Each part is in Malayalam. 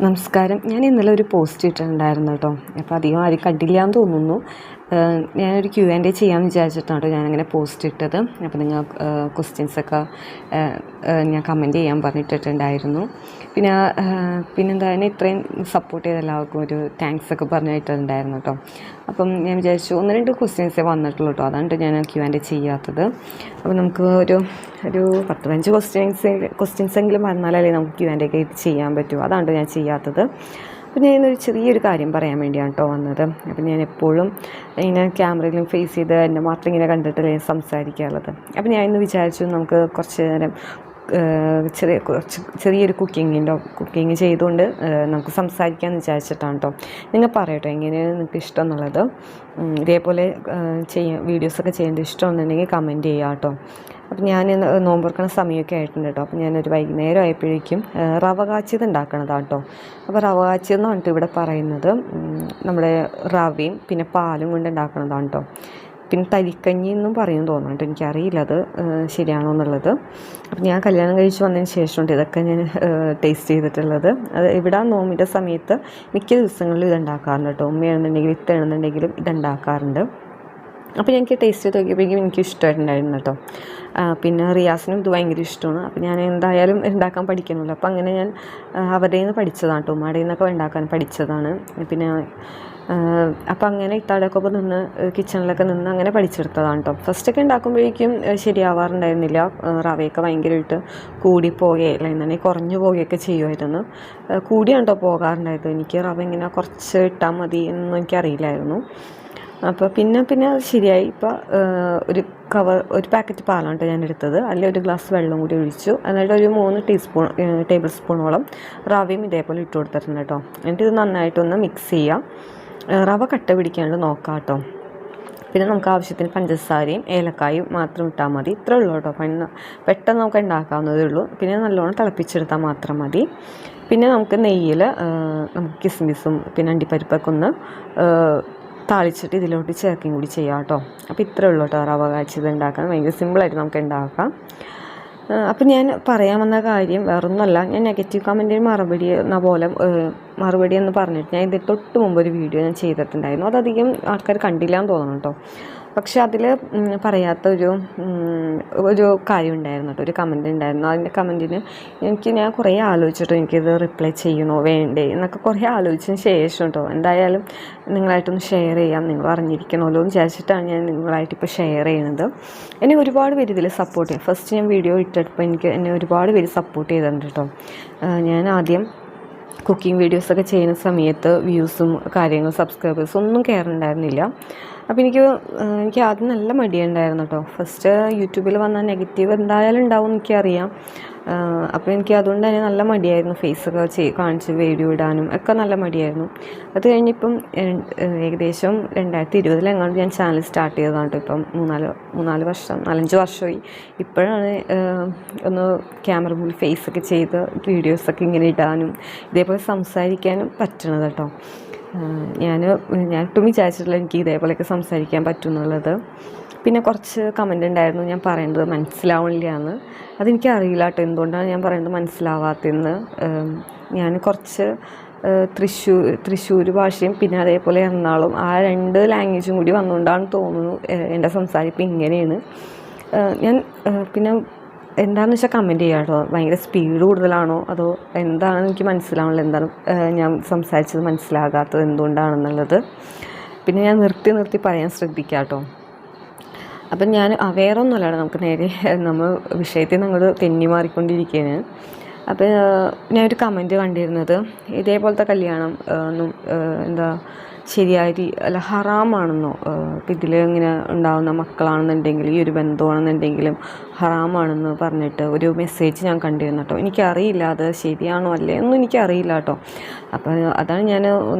നമസ്കാരം. ഞാൻ ഇന്നലെ ഒരു പോസ്റ്റ് ഇട്ടിട്ടുണ്ടായിരുന്നു കേട്ടോ. അപ്പോൾ അധികം ആരും കണ്ടില്ല എന്ന് തോന്നുന്നു. ഞാനൊരു Q&A ചെയ്യാമെന്ന് വിചാരിച്ചിട്ടാണ് കേട്ടോ ഞാനങ്ങനെ പോസ്റ്റ് ഇട്ടത്. അപ്പോൾ നിങ്ങൾ ക്വസ്റ്റ്യൻസൊക്കെ ഞാൻ കമൻറ്റ് ചെയ്യാൻ പറഞ്ഞിട്ടുണ്ടായിരുന്നു. പിന്നെന്താ എന്നെ ഇത്രയും സപ്പോർട്ട് ചെയ്ത എല്ലാവർക്കും ഒരു താങ്ക്സ് ഒക്കെ പറഞ്ഞിട്ടുണ്ടായിരുന്നു കേട്ടോ. അപ്പം ഞാൻ വിചാരിച്ചു 1-2 ക്വസ്റ്റ്യൻസേ വന്നിട്ടുള്ളൂ കേട്ടോ. അതാണ് ഞാൻ Q&A ചെയ്യാത്തത്. അപ്പോൾ നമുക്ക് ഒരു 10-15 ക്വസ്റ്റ്യൻസെങ്കിലും വന്നാലല്ലേ നമുക്ക് Q&A ഒക്കെ ചെയ്യാൻ പറ്റൂ. അതാണ് ഞാൻ ചെയ്യാത്തത്. അപ്പോൾ ഞാനൊരു ചെറിയൊരു കാര്യം പറയാൻ വേണ്ടിയാണ് കേട്ടോ വന്നത്. അപ്പം ഞാൻ എപ്പോഴും ഇങ്ങനെ ക്യാമറയിലും ഫേസ് ചെയ്ത് എന്നെ മാത്രം ഇങ്ങനെ കണ്ടിട്ടല്ലേ സംസാരിക്കാറുള്ളത്. അപ്പം ഞാൻ ഇന്ന് വിചാരിച്ചു നമുക്ക് കുറച്ച് നേരം ചെറിയൊരു കുക്കിംഗ് ചെയ്തുകൊണ്ട് നമുക്ക് സംസാരിക്കാമെന്ന് വിചാരിച്ചിട്ടാണ് കേട്ടോ. നിങ്ങൾ പറയട്ടോ എങ്ങനെയാണ് നിങ്ങൾക്ക് ഇഷ്ടം എന്നുള്ളത്. ഇതേപോലെ വീഡിയോസൊക്കെ ചെയ്യേണ്ട ഇഷ്ടമെന്നുണ്ടെങ്കിൽ കമൻറ്റ് ചെയ്യുക കേട്ടോ. അപ്പം ഞാൻ നോമ്പുറക്കണ സമയമൊക്കെ ആയിട്ടുണ്ട് കേട്ടോ. അപ്പം ഞാനൊരു വൈകുന്നേരം ആയപ്പോഴേക്കും റവ കാച്ചിയത് ഉണ്ടാക്കണതാണ് കേട്ടോ. അപ്പോൾ റവ കാച്ചിയെന്ന് പറഞ്ഞിട്ട് ഇവിടെ പറയുന്നത് നമ്മുടെ റവയും പിന്നെ പാലും കൊണ്ട് ഉണ്ടാക്കണതാണ് കേട്ടോ. പിന്നെ തരിക്കഞ്ഞി എന്നും പറയും തോന്നുന്നു കേട്ടോ. എനിക്കറിയില്ല അത് ശരിയാണോ എന്നുള്ളത്. അപ്പം ഞാൻ കല്യാണം കഴിച്ച് വന്നതിന് ശേഷമുണ്ട് ഇതൊക്കെ ഞാൻ ടേസ്റ്റ് ചെയ്തിട്ടുള്ളത്. അത് ഇവിടെ നോമ്പിൻ്റെ സമയത്ത് മിക്ക ദിവസങ്ങളിലും ഇതുണ്ടാക്കാറുണ്ട് കേട്ടോ. ഉമ്മയാണെന്നുണ്ടെങ്കിലും ഇത്താണെന്നുണ്ടെങ്കിലും ഇതുണ്ടാക്കാറുണ്ട്. അപ്പോൾ എനിക്ക് ടേസ്റ്റ് ചെയ്ത് നോക്കിയപ്പോഴേക്കും എനിക്ക് ഇഷ്ടമായിട്ടുണ്ടായിരുന്നു കേട്ടോ. പിന്നെ റിയാസിനും ഇത് ഭയങ്കര ഇഷ്ടമാണ്. അപ്പോൾ ഞാൻ എന്തായാലും ഉണ്ടാക്കാൻ പഠിക്കണമല്ലോ. അപ്പോൾ അങ്ങനെ ഞാൻ അവരുടെ നിന്ന് പഠിച്ചതാണ് കേട്ടോ. ഉമ്മയുടെ നിന്നൊക്കെ ഉണ്ടാക്കാൻ പഠിച്ചതാണ്. പിന്നെ അപ്പം അങ്ങനെ ഇത്താടെയൊക്കെ ഒപ്പം നിന്ന് കിച്ചണിലൊക്കെ നിന്ന് അങ്ങനെ പഠിച്ചെടുത്തതാണ് കേട്ടോ. ഫസ്റ്റൊക്കെ ഉണ്ടാക്കുമ്പോഴേക്കും ശരിയാവാറുണ്ടായിരുന്നില്ല. റവയൊക്കെ ഭയങ്കരമായിട്ട് കൂടിപ്പോയേ അല്ലെങ്കിൽ കുറഞ്ഞു പോവുകയൊക്കെ ചെയ്യുമായിരുന്നു. കൂടിയാണ് കേട്ടോ പോകാറുണ്ടായിരുന്നു. എനിക്ക് റവ ഇങ്ങനെ കുറച്ച് ഇട്ടാൽ മതി എന്നൊന്നും എനിക്കറിയില്ലായിരുന്നു. അപ്പോൾ പിന്നെ അത് ശരിയായി. ഇപ്പോൾ ഒരു പാക്കറ്റ് പാലാണ് കേട്ടോ ഞാൻ എടുത്തത്. അതിൽ ഒരു ഗ്ലാസ് വെള്ളം കൂടി ഒഴിച്ചു. എന്നിട്ട് ഒരു 3 ടേബിൾ സ്പൂണോളം റവയും ഇതേപോലെ ഇട്ട് കൊടുത്തിട്ടുണ്ട് കേട്ടോ. എന്നിട്ട് ഇത് നന്നായിട്ടൊന്ന് മിക്സ് ചെയ്യാം. റവ കട്ട പിടിക്കാണ്ട് നോക്കാം കേട്ടോ. പിന്നെ നമുക്ക് ആവശ്യത്തിന് പഞ്ചസാരയും ഏലക്കായും മാത്രം ഇട്ടാൽ മതി. ഇത്രേ ഉള്ളൂ കേട്ടോ. പെട്ടെന്ന് നമുക്ക് ഉണ്ടാക്കാവുന്നതേ ഉള്ളൂ. പിന്നെ നല്ലോണം തിളപ്പിച്ചെടുത്താൽ മാത്രം മതി. പിന്നെ നമുക്ക് നെയ്യിൽ നമുക്ക് കിസ്മിസും പിന്നെ അണ്ടിപ്പരിപ്പൊക്കെ ഒന്ന് താളിച്ചിട്ട് ഇതിലോട്ട് ചേർക്കുകയും കൂടി ചെയ്യാം കേട്ടോ. അപ്പോൾ ഇത്രേ ഉള്ളൂ കേട്ടോ റവ കാച്ചിയത് ഉണ്ടാക്കാൻ. ഭയങ്കര സിമ്പിളായിട്ട് നമുക്ക് ഉണ്ടാക്കാം. അപ്പം ഞാൻ പറയാൻ വന്ന കാര്യം വേറൊന്നുമല്ല. ഞാൻ നെഗറ്റീവ് കമൻറ്റിന് മറുപടി എന്ന് പറഞ്ഞിട്ട് ഞാൻ ഇതിൽ തൊട്ട് മുമ്പ് ഒരു വീഡിയോ ഞാൻ ചെയ്തിട്ടുണ്ടായിരുന്നു. അതധികം ആൾക്കാർ കണ്ടില്ല എന്ന് തോന്നുന്നു കേട്ടോ. പക്ഷെ അതിൽ പറയാത്ത ഒരു കാര്യം ഉണ്ടായിരുന്നു കേട്ടോ. ഒരു കമൻറ്റ് ഉണ്ടായിരുന്നു. അതിൻ്റെ കമൻറ്റിന് ഞാൻ കുറേ ആലോചിച്ചിട്ടോ എനിക്കിത് റിപ്ലൈ ചെയ്യണോ വേണ്ടേ എന്നൊക്കെ കുറേ ആലോചിച്ചതിന് ശേഷം കേട്ടോ എന്തായാലും നിങ്ങളായിട്ടൊന്ന് ഷെയർ ചെയ്യാം. നിങ്ങൾ അറിഞ്ഞിരിക്കണമല്ലോ എന്ന് വിചാരിച്ചിട്ടാണ് ഞാൻ നിങ്ങളായിട്ടിപ്പോൾ ഷെയർ ചെയ്യുന്നത്. എന്നെ ഒരുപാട് പേര് ഇതിൽ സപ്പോർട്ട് ചെയ്യും. ഫസ്റ്റ് ഞാൻ വീഡിയോ ഇട്ടപ്പോൾ എന്നെ ഒരുപാട് പേര് സപ്പോർട്ട് ചെയ്തിട്ടുണ്ട് കേട്ടോ. ഞാൻ ആദ്യം കുക്കിംഗ് വീഡിയോസൊക്കെ ചെയ്യുന്ന സമയത്ത് വ്യൂസും കാര്യങ്ങളും സബ്സ്ക്രൈബേഴ്സും ഒന്നും കയറുന്നുണ്ടായിരുന്നില്ല. അപ്പോൾ എനിക്ക് ആദ്യം നല്ല മടിയുണ്ടായിരുന്നു കേട്ടോ. ഫസ്റ്റ് യൂട്യൂബിൽ വന്ന നെഗറ്റീവ് എന്തായാലും ഉണ്ടാവും എനിക്കറിയാം. അപ്പോൾ എനിക്ക് അതുകൊണ്ട് തന്നെ നല്ല മടിയായിരുന്നു. ഫേസൊക്കെ കാണിച്ച് വീഡിയോ ഇടാനും ഒക്കെ നല്ല മടിയായിരുന്നു. അത് കഴിഞ്ഞിപ്പം ഏകദേശം 2020 ഞാൻ ചാനൽ സ്റ്റാർട്ട് ചെയ്തതാണ് കേട്ടോ. ഇപ്പം 4-5 വർഷമായി. ഇപ്പോഴാണ് ഒന്ന് ക്യാമറ മുന്നിൽ ഫേസൊക്കെ ചെയ്ത് വീഡിയോസൊക്കെ ഇങ്ങനെ ഇടാനും ഇതേപോലെ സംസാരിക്കാനും പറ്റണത് കേട്ടോ. ഞാൻ ഒട്ടും വിചാരിച്ചിട്ടില്ല എനിക്ക് ഇതേപോലെയൊക്കെ സംസാരിക്കാൻ പറ്റും എന്നുള്ളത്. പിന്നെ കുറച്ച് കമൻ്റ് ഉണ്ടായിരുന്നു ഞാൻ പറയുന്നത് മനസ്സിലാവണില്ല എന്ന്. അതെനിക്കറിയില്ല കേട്ടോ എന്തുകൊണ്ടാണ് ഞാൻ പറയുന്നത് മനസ്സിലാവാത്തതെന്ന്. ഞാൻ കുറച്ച് തൃശ്ശൂർ ഭാഷയും പിന്നെ അതേപോലെ എറണാകുളം ആ 2 ലാംഗ്വേജും കൂടി വന്നുകൊണ്ടാണ് തോന്നുന്നു എൻ്റെ സംസാരിപ്പം ഇങ്ങനെയാണ്. ഞാൻ പിന്നെ എന്താണെന്ന് വെച്ചാൽ കമൻറ്റ് ചെയ്യാം കേട്ടോ. ഭയങ്കര സ്പീഡ് കൂടുതലാണോ അതോ എന്താണെന്ന് എനിക്ക് മനസ്സിലാവണില്ല. എന്താണ് ഞാൻ സംസാരിച്ചത് മനസ്സിലാകാത്തത് എന്തുകൊണ്ടാണെന്നുള്ളത്. പിന്നെ ഞാൻ നിർത്തി പറയാൻ ശ്രദ്ധിക്കാം കേട്ടോ. അപ്പം ഞാൻ വേറെ ഒന്നുമല്ല നമുക്ക് നേരെ വിഷയത്തിൽ നമ്മൾ തെന്നി മാറിക്കൊണ്ടിരിക്കുകയാണ്. അപ്പോൾ ഞാനൊരു കമൻറ്റ് കണ്ടിരുന്നത് ഇതേപോലത്തെ കല്യാണം ശരിയായി അല്ല ഹറാമാണെന്നോ. ഇപ്പം ഇതിൽ ഇങ്ങനെ ഉണ്ടാകുന്ന മക്കളാണെന്നുണ്ടെങ്കിൽ ഈ ഒരു ബന്ധമാണെന്നുണ്ടെങ്കിലും ഹറാമാണെന്ന് പറഞ്ഞിട്ട് ഒരു മെസ്സേജ് ഞാൻ കണ്ടിരുന്നു കേട്ടോ. എനിക്കറിയില്ല അത് ശരിയാണോ അല്ലേ ഒന്നും എനിക്കറിയില്ല കേട്ടോ. അപ്പോൾ അതാണ് ഞാൻ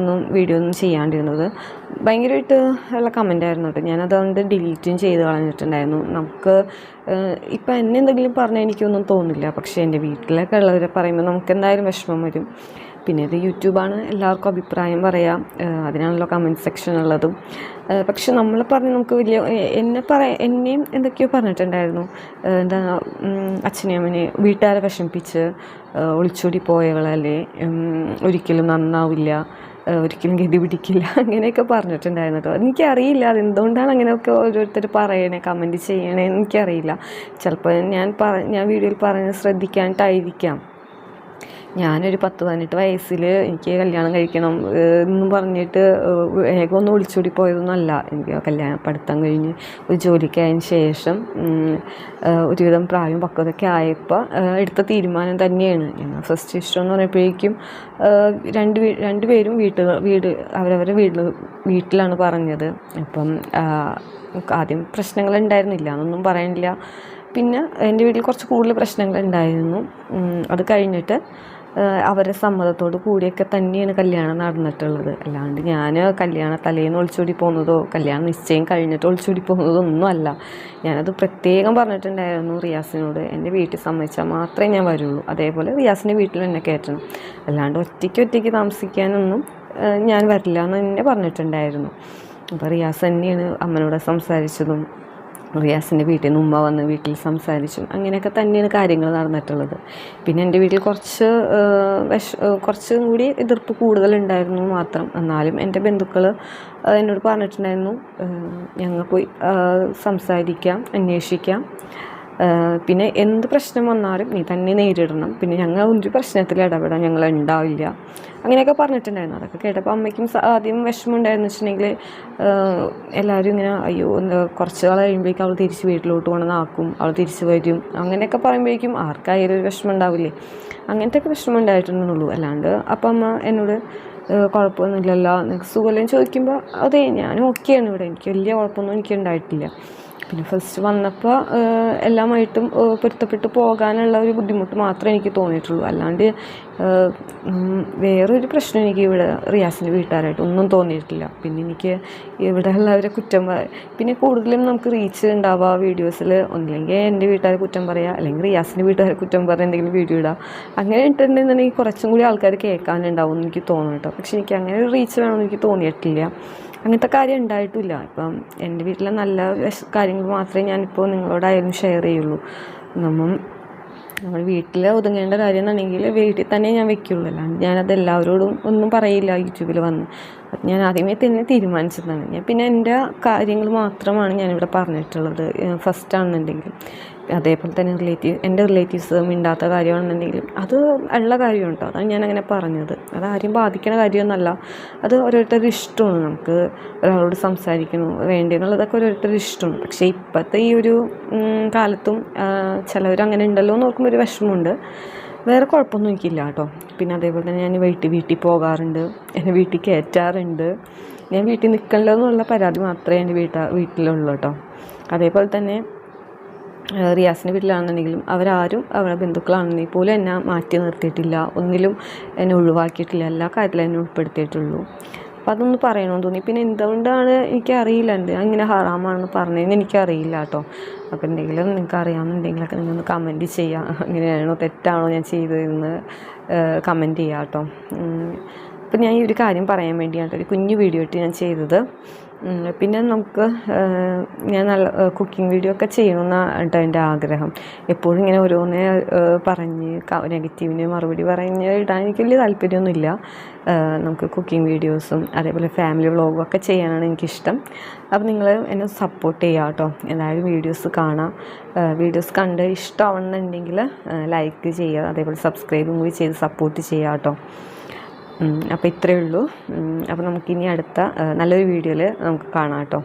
വീഡിയോ ഒന്നും ചെയ്യാണ്ടിരുന്നത്. ഭയങ്കരമായിട്ട് ഉള്ള കമൻറ്റായിരുന്നു കേട്ടോ. ഞാനതുകൊണ്ട് ഡിലീറ്റും ചെയ്ത് കളഞ്ഞിട്ടുണ്ടായിരുന്നു. നമുക്ക് ഇപ്പം എന്നെ എന്തെങ്കിലും പറഞ്ഞാൽ എനിക്കൊന്നും തോന്നില്ല. പക്ഷേ എൻ്റെ വീട്ടിലൊക്കെ ഉള്ളവരെ പറയുമ്പോൾ നമുക്ക് എന്തായാലും വിഷമം വരും. പിന്നെ ഇത് യൂട്യൂബാണ്, എല്ലാവർക്കും അഭിപ്രായം പറയാം, അതിനാണല്ലോ കമൻറ്റ് സെക്ഷൻ ഉള്ളതും. പക്ഷെ നമ്മൾ പറഞ്ഞ് നമുക്ക് വലിയ എന്നെയും എന്തൊക്കെയോ പറഞ്ഞിട്ടുണ്ടായിരുന്നു. എന്താ അച്ഛനെയും അമ്മനെ വീട്ടുകാരെ വിഷമിപ്പിച്ച് ഒളിച്ചോടി പോയവളല്ലേ, ഒരിക്കലും നന്നാവില്ല, ഒരിക്കലും ഗതി പിടിക്കില്ല, അങ്ങനെയൊക്കെ പറഞ്ഞിട്ടുണ്ടായിരുന്നു കേട്ടോ. എനിക്കറിയില്ല അതെന്തുകൊണ്ടാണ് അങ്ങനെയൊക്കെ ഓരോരുത്തർ പറയണേ, കമൻറ്റ് ചെയ്യണേ, എനിക്കറിയില്ല. ചിലപ്പോൾ ഞാൻ വീഡിയോയിൽ പറഞ്ഞ് ശ്രദ്ധിക്കാനായിട്ടായിരിക്കാം. ഞാനൊരു 10-18 വയസ്സിൽ എനിക്ക് കല്യാണം കഴിക്കണം എന്നും പറഞ്ഞിട്ട് വേഗം ഒന്നും ഒളിച്ചോടി പോയതൊന്നുമല്ല. എനിക്ക് പഠിത്തം കഴിഞ്ഞ് ഒരു ജോലിക്കായതിന് ശേഷം ഒരുവിധം പ്രായം പക്വതൊക്കെ ആയപ്പോൾ എടുത്ത തീരുമാനം തന്നെയാണ്. ഞങ്ങൾ ഫസ്റ്റ് ഇഷ്ടം എന്ന് പറയുമ്പോഴേക്കും രണ്ടുപേരും അവരവരുടെ വീട്ടിലാണ് പറഞ്ഞത്. അപ്പം ആദ്യം പ്രശ്നങ്ങളുണ്ടായിരുന്നില്ല എന്നൊന്നും പറയാനില്ല. പിന്നെ എൻ്റെ വീട്ടിൽ കുറച്ച് കൂടുതൽ പ്രശ്നങ്ങളുണ്ടായിരുന്നു. അത് കഴിഞ്ഞിട്ട് അവരുടെ സമ്മതത്തോട് കൂടിയൊക്കെ തന്നെയാണ് കല്യാണം നടന്നിട്ടുള്ളത്. അല്ലാണ്ട് ഞാൻ കല്യാണ തലേന്ന് ഒളിച്ചോടി പോകുന്നതോ കല്യാണം നിശ്ചയം കഴിഞ്ഞിട്ട് ഒളിച്ചോടി പോകുന്നതോ ഒന്നുമല്ല. ഞാനത് പ്രത്യേകം പറഞ്ഞിട്ടുണ്ടായിരുന്നു റിയാസിനോട്. എൻ്റെ വീട്ടിൽ സമ്മതിച്ചാൽ മാത്രമേ ഞാൻ വരുള്ളൂ, അതേപോലെ റിയാസിൻ്റെ വീട്ടിൽ എന്നെ കയറ്റണം, അല്ലാണ്ട് ഒറ്റയ്ക്ക് താമസിക്കാനൊന്നും ഞാൻ വരില്ല എന്ന് തന്നെ പറഞ്ഞിട്ടുണ്ടായിരുന്നു. അപ്പോൾ റിയാസ് തന്നെയാണ് അമ്മനോട് സംസാരിച്ചതും, റിയാസിൻ്റെ വീട്ടിൽ നിന്ന് ഉമ്മ വന്ന് വീട്ടിൽ സംസാരിച്ചും അങ്ങനെയൊക്കെ തന്നെയാണ് കാര്യങ്ങൾ നടന്നിട്ടുള്ളത്. പിന്നെ എൻ്റെ വീട്ടിൽ കുറച്ചും കൂടി എതിർപ്പ് കൂടുതലുണ്ടായിരുന്നു മാത്രം. എന്നാലും എൻ്റെ ബന്ധുക്കൾ എന്നോട് പറഞ്ഞിട്ടുണ്ടായിരുന്നു, ഞങ്ങൾ പോയി സംസാരിക്കാം, അന്വേഷിക്കാം, പിന്നെ എന്ത് പ്രശ്നം വന്നാലും നീ തന്നെ നേരിടണം, പിന്നെ ഞങ്ങൾ ഒരു പ്രശ്നത്തിൽ ഇടപെടാൻ ഞങ്ങൾ ഉണ്ടാവില്ല, അങ്ങനെയൊക്കെ പറഞ്ഞിട്ടുണ്ടായിരുന്നു. അതൊക്കെ കേട്ടപ്പോൾ അമ്മയ്ക്കും ആദ്യം വിഷമമുണ്ടായിരുന്നു വെച്ചിട്ടുണ്ടെങ്കിൽ എല്ലാവരും ഇങ്ങനെ അയ്യോ കുറച്ച് നാൾ കഴിയുമ്പോഴേക്കും അവൾ തിരിച്ച് വീട്ടിലോട്ട് കൊണ്ടുവന്നാക്കും, അവൾ തിരിച്ച് വരും, അങ്ങനെയൊക്കെ പറയുമ്പോഴേക്കും ആർക്കായാലും ഒരു വിഷമം ഉണ്ടാവില്ലേ. അങ്ങനത്തെയൊക്കെ വിഷമം ഉണ്ടായിട്ടുണ്ടെന്നുള്ളൂ. അല്ലാണ്ട് അപ്പം അമ്മ എന്നോട് കുഴപ്പമൊന്നുമില്ലല്ലോ, നിനക്ക് സുഖമില്ലെന്ന് ചോദിക്കുമ്പോൾ അതെ ഞാനും ഓക്കെയാണ് ഇവിടെ, എനിക്ക് വലിയ കുഴപ്പമൊന്നും എനിക്ക് ഉണ്ടായിട്ടില്ല. പിന്നെ ഫസ്റ്റ് വന്നപ്പോൾ എല്ലാമായിട്ടും പൊരുത്തപ്പെട്ട് പോകാനുള്ള ഒരു ബുദ്ധിമുട്ട് മാത്രമേ എനിക്ക് തോന്നിയിട്ടുള്ളൂ. അല്ലാണ്ട് വേറൊരു പ്രശ്നം എനിക്ക് ഇവിടെ റിയാസിൻ്റെ വീട്ടുകാരായിട്ട് ഒന്നും തോന്നിയിട്ടില്ല. പിന്നെ എനിക്ക് ഇവിടെ ഉള്ളവരെ പിന്നെ കൂടുതലും നമുക്ക് റീച്ച് ഉണ്ടാവുക വീഡിയോസിൽ ഒന്നില്ലെങ്കിൽ എൻ്റെ വീട്ടുകാരെ കുറ്റം പറയുക, അല്ലെങ്കിൽ റിയാസിൻ്റെ വീട്ടുകാരെ കുറ്റം പറയുക, എന്തെങ്കിലും വീഡിയോ ഇടുക. അങ്ങനെ ഇട്ടിട്ടുണ്ടെന്നുണ്ടെങ്കിൽ കുറച്ചും കൂടി ആൾക്കാർ കേൾക്കാനുണ്ടാവും എന്ന് എനിക്ക് തോന്നും കേട്ടോ. പക്ഷെ എനിക്ക് അങ്ങനെ ഒരു റീച്ച് വേണമെന്ന് എനിക്ക് തോന്നിയിട്ടില്ല, അങ്ങനത്തെ കാര്യം ഉണ്ടായിട്ടില്ല. ഇപ്പം എൻ്റെ വീട്ടിലെ നല്ല കാര്യങ്ങൾ മാത്രമേ ഞാനിപ്പോൾ നിങ്ങളോടായാലും ഷെയർ ചെയ്യുള്ളൂ. നമ്മൾ വീട്ടിൽ ഒതുങ്ങേണ്ട കാര്യം എന്നുണ്ടെങ്കിൽ വീട്ടിൽ തന്നെ ഞാൻ വെക്കുള്ളൂ, അല്ലാണ്ട് ഞാനത് എല്ലാവരോടും ഒന്നും പറയില്ല യൂട്യൂബിൽ വന്ന്. ഞാൻ ആദ്യമേ തന്നെ തീരുമാനിച്ചതാണ്. പിന്നെ എൻ്റെ കാര്യങ്ങൾ മാത്രമാണ് ഞാനിവിടെ പറഞ്ഞിട്ടുള്ളത് ഫസ്റ്റാണെന്നുണ്ടെങ്കിൽ. അതേപോലെ തന്നെ എൻ്റെ റിലേറ്റീവ്സ് മിണ്ടാത്ത കാര്യമാണെന്നുണ്ടെങ്കിലും അത് ഉള്ള കാര്യമുണ്ടോ, അതാണ് ഞാനങ്ങനെ പറഞ്ഞത്. അത് ആരും ബാധിക്കണ കാര്യമൊന്നുമല്ല, അത് ഓരോരുത്തരുടെ ഇഷ്ടമാണ്. നമുക്ക് ഒരാളോട് സംസാരിക്കണോ വേണ്ടെന്നുള്ളതൊക്കെ ഓരോരുത്തരുടെ ഇഷ്ടമാണ്. പക്ഷേ ഇപ്പോഴത്തെ ഈ ഒരു കാലത്തും ചിലവരങ്ങനെ ഉണ്ടല്ലോ എന്ന് നോക്കുമ്പോൾ ഒരു വിഷമമുണ്ട്. വേറെ കുഴപ്പമൊന്നും എനിക്കില്ല കേട്ടോ. പിന്നെ അതേപോലെ തന്നെ ഞാൻ വീട്ടിൽ പോകാറുണ്ട്, എന്നെ വീട്ടിൽ കയറ്റാറുണ്ട്. ഞാൻ വീട്ടിൽ നിൽക്കണല്ലോ എന്നുള്ള പരാതി മാത്രമേ എൻ്റെ വീട്ടിലുള്ളൂ കേട്ടോ. അതേപോലെ തന്നെ റിയാസിൻ്റെ വീട്ടിലാണെന്നുണ്ടെങ്കിലും അവരാരും അവരുടെ ബന്ധുക്കളാണെന്നെങ്കിൽ പോലും എന്നെ മാറ്റി നിർത്തിയിട്ടില്ല, ഒന്നിലും എന്നെ ഒഴിവാക്കിയിട്ടില്ല, എല്ലാ കാര്യത്തിലും എന്നെ ഉൾപ്പെടുത്തിയിട്ടുള്ളൂ. അപ്പോൾ അതൊന്ന് പറയണമെന്ന് തോന്നി. പിന്നെ എന്തുകൊണ്ടാണ് എനിക്കറിയില്ല, അങ്ങനെ ഹറാമാണെന്ന് പറഞ്ഞതെന്ന് എനിക്കറിയില്ല കേട്ടോ. അപ്പോൾ എന്തെങ്കിലും നിങ്ങൾക്ക് അറിയാമെന്നുണ്ടെങ്കിലൊക്കെ നിങ്ങളൊന്ന് കമൻറ്റ് ചെയ്യുക, അങ്ങനെയാണോ തെറ്റാണോ ഞാൻ ചെയ്തതെന്ന് കമൻറ്റ് ചെയ്യുക കേട്ടോ. അപ്പോൾ ഞാൻ ഈ ഒരു കാര്യം പറയാൻ വേണ്ടിയാണ് ഒരു കുഞ്ഞു വീഡിയോ ഇട്ട് ഞാൻ ചെയ്തത്. പിന്നെ ഞാൻ നല്ല കുക്കിംഗ് വീഡിയോ ഒക്കെ ചെയ്യണമെന്നാണ് എൻ്റെ ആഗ്രഹം. എപ്പോഴും ഇങ്ങനെ ഓരോന്നേ പറഞ്ഞ് നെഗറ്റീവിന് മറുപടി പറഞ്ഞ് ഇടാൻ എനിക്ക് വലിയ താല്പര്യമൊന്നുമില്ല. നമുക്ക് കുക്കിംഗ് വീഡിയോസും അതേപോലെ ഫാമിലി വ്ളോഗും ഒക്കെ ചെയ്യാനാണ് എനിക്കിഷ്ടം. അപ്പോൾ നിങ്ങൾ എന്നെ സപ്പോർട്ട് ചെയ്യുക കേട്ടോ. എന്തായാലും വീഡിയോസ് കാണാം, വീഡിയോസ് കണ്ട് ഇഷ്ടമാണെന്നുണ്ടെങ്കിൽ ലൈക്ക് ചെയ്യുക, അതേപോലെ സബ്സ്ക്രൈബും കൂടി ചെയ്ത് സപ്പോർട്ട് ചെയ്യുക കേട്ടോ. അപ്പോൾ ഇത്രയേ ഉള്ളൂ. അപ്പോൾ നമുക്കിനി അടുത്ത നല്ലൊരു വീഡിയോയിൽ നമുക്ക് കാണാം കേട്ടോ.